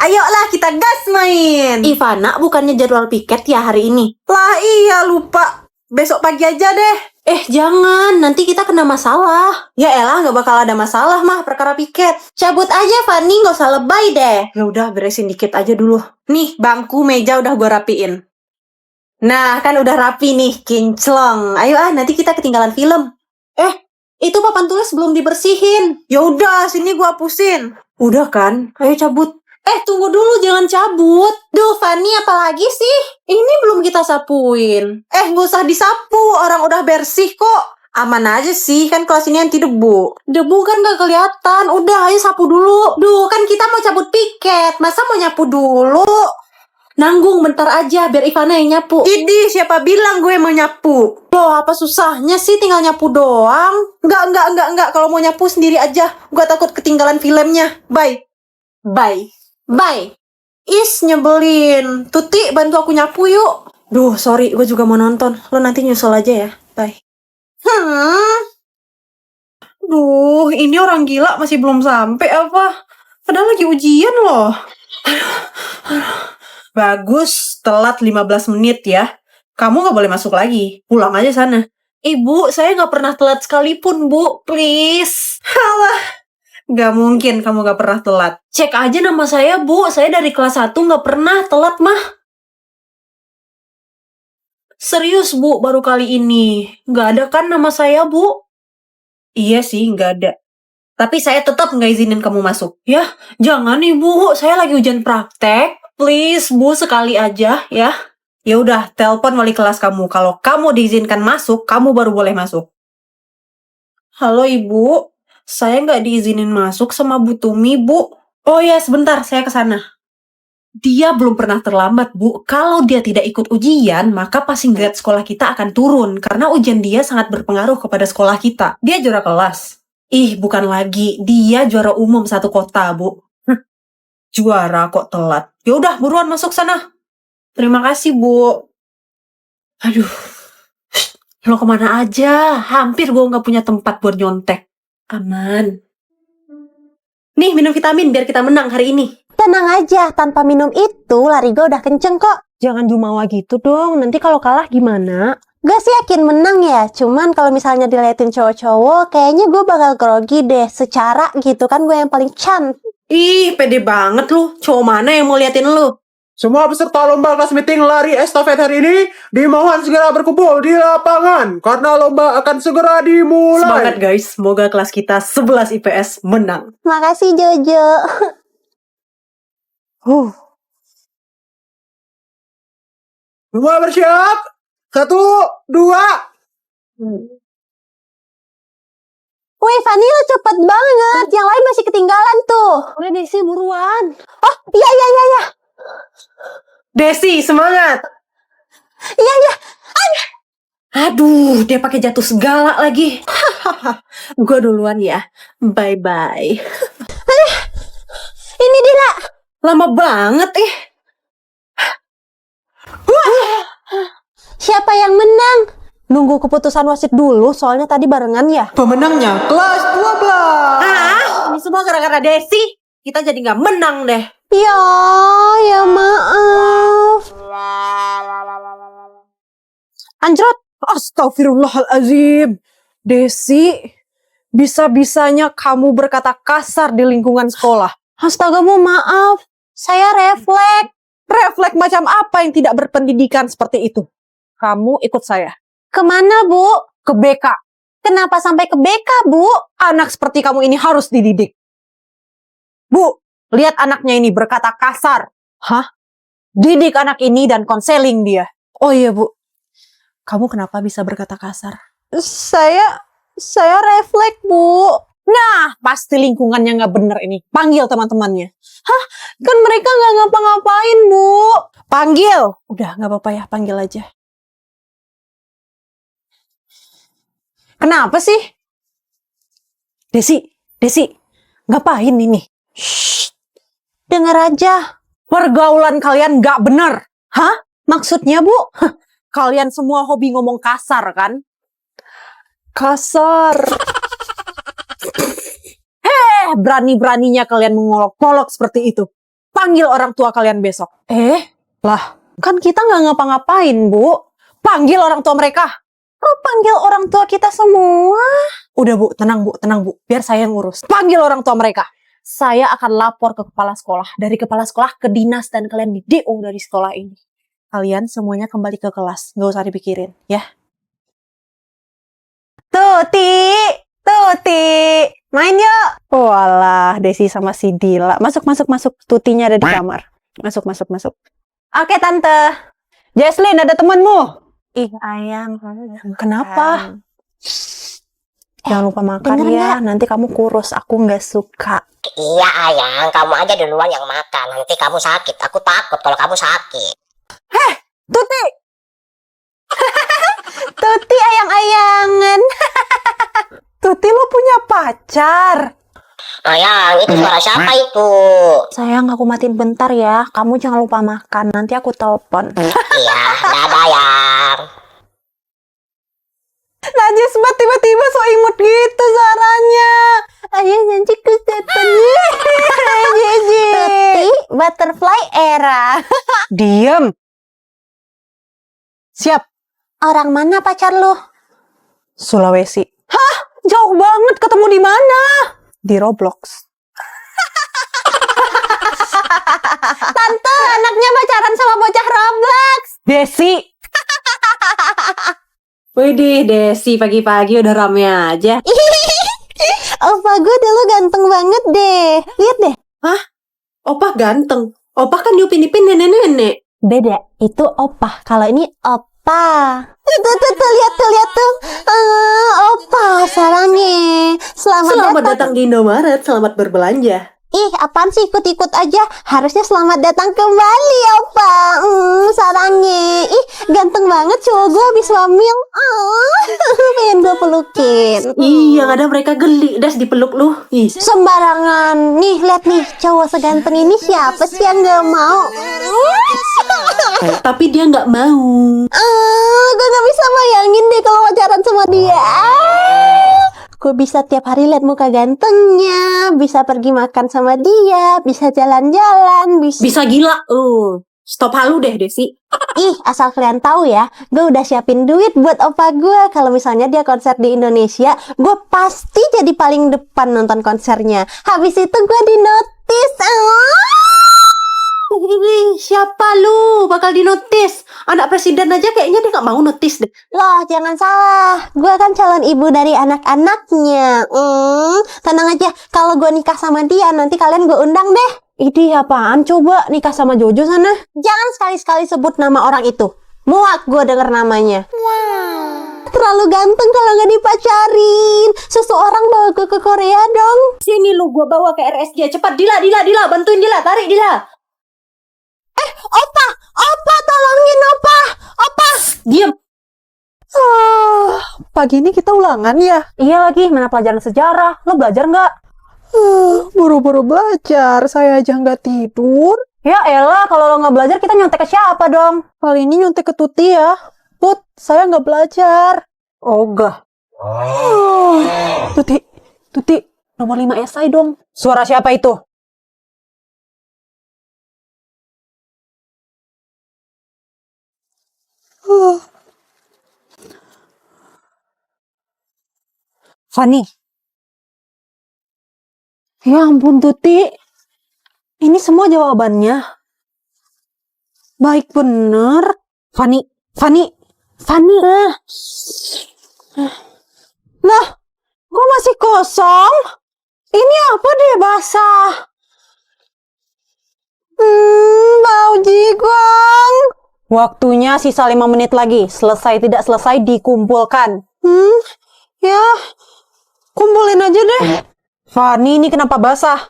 Ayolah kita gas main. Ivana, bukannya jadwal piket ya hari ini? Lah iya lupa. Besok pagi aja deh. Jangan, nanti kita kena masalah. Ya elah, gak bakal ada masalah mah perkara piket. Cabut aja, Fanny, gak usah lebay deh. Ya udah, beresin dikit aja dulu. Nih, bangku, meja udah gue rapiin. Nah, kan udah rapi nih, kinclong. Ayo nanti kita ketinggalan film. Itu papan tulis belum dibersihin. Ya udah, sini gue hapusin. Udah kan? Ayo cabut. Tunggu dulu, jangan cabut. Duh, Fanny, apalagi sih? Ini belum kita sapuin. Gak usah disapu, orang udah bersih kok. Aman aja sih, kan kelas ini anti debu. Debu kan gak kelihatan. Udah, ayo sapu dulu. Duh, kan kita mau cabut piket. Masa mau nyapu dulu? Nanggung bentar aja, biar Ivana yang nyapu. Idih, siapa bilang gue mau nyapu? Loh, apa susahnya sih tinggal nyapu doang? Enggak. Kalau mau nyapu sendiri aja. Gue takut ketinggalan filmnya. Bye. Bye. Is, nyebelin. Tuti, bantu aku nyapu yuk. Duh, sorry. Gue juga mau nonton. Lo nanti nyusul aja ya. Bye. Duh, ini orang gila masih belum sampai apa? Padahal lagi ujian loh. Bagus, telat 15 menit ya. Kamu gak boleh masuk lagi. Pulang aja sana. Ibu, saya gak pernah telat sekalipun, Bu. Please. Halah. Gak mungkin kamu gak pernah telat. Cek aja nama saya, Bu. Saya dari kelas 1 gak pernah telat, mah. Serius, Bu, baru kali ini. Gak ada kan nama saya, Bu? Iya sih, gak ada. Tapi saya tetap gak izinin kamu masuk. Ya, jangan Ibu. Saya lagi ujian praktek. Please, Bu, sekali aja, ya. Ya udah, telepon wali kelas kamu. Kalau kamu diizinkan masuk, kamu baru boleh masuk. Halo, Ibu. Saya nggak diizinin masuk sama Bu Tumi, Bu. Oh ya, sebentar, saya ke sana. Dia belum pernah terlambat, Bu. Kalau dia tidak ikut ujian, maka passing grade sekolah kita akan turun. Karena ujian dia sangat berpengaruh kepada sekolah kita. Dia juara kelas. Bukan lagi. Dia juara umum satu kota, Bu. Juara kok telat. Ya udah, buruan masuk sana. Terima kasih, Bu. Aduh. Lo kemana aja? Hampir gue nggak punya tempat buat nyontek. Aman. Nih, minum vitamin biar kita menang hari ini. Tenang aja, tanpa minum itu lari gue udah kenceng kok. Jangan jumawa gitu dong, nanti kalau kalah gimana? Gue sih yakin menang ya, cuman kalau misalnya diliatin cowok-cowok, kayaknya gue bakal grogi deh. Secara gitu kan gue yang paling cantik. Pede banget lu. Cowok mana yang mau liatin lu? Semua peserta lomba kelas meeting lari estafet hari ini dimohon segera berkumpul di lapangan karena lomba akan segera dimulai. Semangat guys, semoga kelas kita 11 IPS menang. Makasih Jojo. Semua bersiap? 1, 2. Wih, Fanny lo cepet banget. Yang lain masih ketinggalan tuh. Udah Desi buruan. Oh, iya. Desi, semangat. Iya. Aduh, dia pakai jatuh segala lagi. Gue duluan ya. Bye-bye. Ini Dila. Lama banget Siapa yang menang? Nunggu keputusan wasit dulu, soalnya tadi barengan ya. Pemenangnya kelas 12. Ini semua gara-gara Desi. Kita jadi gak menang deh. Ya maaf. Anjrot. Astagfirullahaladzim. Desi, bisa-bisanya kamu berkata kasar di lingkungan sekolah. Astaga, Bu, maaf. Saya refleks. Refleks macam apa yang tidak berpendidikan seperti itu? Kamu ikut saya. Kemana, Bu? Ke BK. Kenapa sampai ke BK, Bu? Anak seperti kamu ini harus dididik. Bu, lihat anaknya ini berkata kasar. Didik anak ini dan konseling dia. Oh iya, Bu. Kamu kenapa bisa berkata kasar? Saya refleks, Bu. Nah, pasti lingkungannya nggak bener ini. Panggil teman-temannya. Kan mereka nggak ngapa-ngapain, Bu. Panggil. Udah, nggak apa-apa ya, panggil aja. Kenapa sih? Desi, ngapain ini? Shh, dengar aja. Pergaulan kalian nggak bener. Maksudnya, Bu? Kalian semua hobi ngomong kasar, kan? Kasar. Berani-beraninya kalian mengolok-olok seperti itu. Panggil orang tua kalian besok. Lah, kan kita nggak ngapa-ngapain, Bu. Panggil orang tua mereka. Oh, panggil orang tua kita semua. Udah, Bu, tenang, Bu. Biar saya yang urus. Panggil orang tua mereka. Saya akan lapor ke kepala sekolah. Dari kepala sekolah ke dinas dan kalian di DO dari sekolah ini. Kalian semuanya kembali ke kelas. Nggak usah dipikirin, ya. Tuti, main yuk. Walah, Desi sama si Dila. Masuk. Tutinya ada di kamar. Masuk. Oke, Tante. Jesslyn, ada temanmu. Ih, ayang. Kenapa? Jangan lupa makan ya. Nanti kamu kurus. Aku nggak suka. Iya ayang, kamu aja duluan yang makan. Nanti kamu sakit. Aku takut kalau kamu sakit. Tuti. Tuti ayang-ayangan. Tuti, lo punya pacar? Ayang, itu suara siapa itu? Sayang, aku matiin bentar ya. Kamu jangan lupa makan. Nanti aku telepon. Iya, dadah ayang. Najis banget tiba-tiba so imut gitu suaranya. Ayah nanti kesetan. Tuti, butterfly era. Diam. Siap. Orang mana pacar lu? Sulawesi. Hah? Jauh banget, ketemu di mana? Di Roblox. Tante, anaknya pacaran sama bocah Roblox. Desi. Widih, Desi pagi-pagi udah rame aja. Opa gue dulu ganteng banget deh. Lihat deh. Opa ganteng. Opa kan diupin-ipin nenek-nenek. Beda, itu opa. Kalau ini opa. Tuh, lihat tuh. Opa, sarangnya. Selamat datang di Indomaret, selamat berbelanja. Ih, apaan sih ikut-ikut aja? Harusnya selamat datang kembali, opa. Sarangnya. Ih, ganteng banget cowok gue habis hamil. Pengen gue pelukin. Iya, ada mereka geli, das dipeluk lu. Ih, Sembarangan. Nih, lihat nih. Cowok seganteng ini siapa sih yang gak mau? tapi dia nggak mau. Gue gak bisa bayangin deh kalau pacaran sama dia. Gue bisa tiap hari lihat muka gantengnya, bisa pergi makan sama dia, bisa jalan-jalan, Bisa gila. Stop halu deh, Desi. Ih, asal kalian tahu ya, gue udah siapin duit buat opa gue. Kalau misalnya dia konser di Indonesia, gue pasti jadi paling depan nonton konsernya. Habis itu gue dinotis. Siapa lu bakal dinotis? Anak presiden aja kayaknya dia nggak mau notis deh. Loh, jangan salah. Gue kan calon ibu dari anak-anaknya. Tenang aja, kalau gue nikah sama dia, nanti kalian gue undang deh. Ini apaan? Coba nikah sama Jojo sana. Jangan sekali-sekali sebut nama orang itu. Muak gue denger namanya. Terlalu ganteng kalau nggak dipacarin. Seseorang bawa gue ke Korea dong. Sini lu, gua bawa ke RSJ. Cepat, Dila, bantuin Dila, tarik Dila. Opa, tolongin opa. Diam. Pagi ini kita ulangan ya? Iya lagi, mana pelajaran sejarah. Lo belajar nggak? Buru-buru belajar, saya aja nggak tidur. Ya elah, kalau lo nggak belajar kita nyontek ke siapa dong? Kali ini nyontek ke Tuti ya. Put, saya nggak belajar. Ogah. Tuti, nomor 5 esai dong. Suara siapa itu? Fani. Ya ampun Tuti. Ini semua jawabannya. Baik bener. Fani. Nah, kok masih kosong? Ini apa deh basah? Bau jigong. Waktunya sisa 5 menit lagi. Selesai tidak selesai dikumpulkan. Ya, kumpulin aja deh. Fani, ini kenapa basah?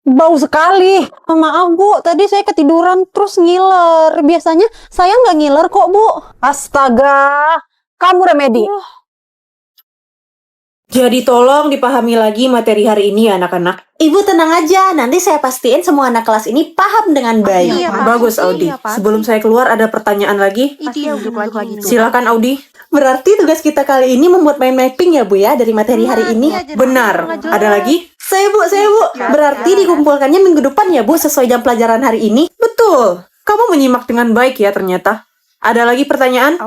Bau sekali. Maaf Bu, tadi saya ketiduran terus ngiler. Biasanya saya nggak ngiler kok Bu. Astaga, kamu Remedi. Jadi tolong dipahami lagi materi hari ini ya anak-anak. Ibu tenang aja, nanti saya pastiin semua anak kelas ini paham dengan baik. Bagus Audi. Sebelum saya keluar ada pertanyaan lagi. Duduk lagi. Silakan Audi. Berarti tugas kita kali ini membuat mind mapping ya Bu ya dari materi hari ini. Benar. Ada lagi? Saya Bu. Berarti dikumpulkannya minggu depan ya Bu sesuai jam pelajaran hari ini. Betul. Kamu menyimak dengan baik ya ternyata. Ada lagi pertanyaan?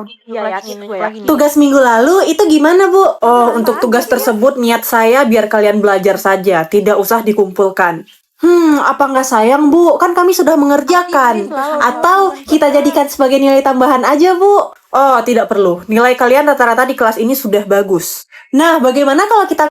Tugas minggu lalu itu gimana Bu? Oh, untuk tugas tersebut niat saya biar kalian belajar saja, tidak usah dikumpulkan. Apa nggak sayang Bu? Kan kami sudah mengerjakan. Atau kita jadikan sebagai nilai tambahan aja Bu? Oh, tidak perlu. Nilai kalian rata-rata di kelas ini sudah bagus. Nah, bagaimana kalau kita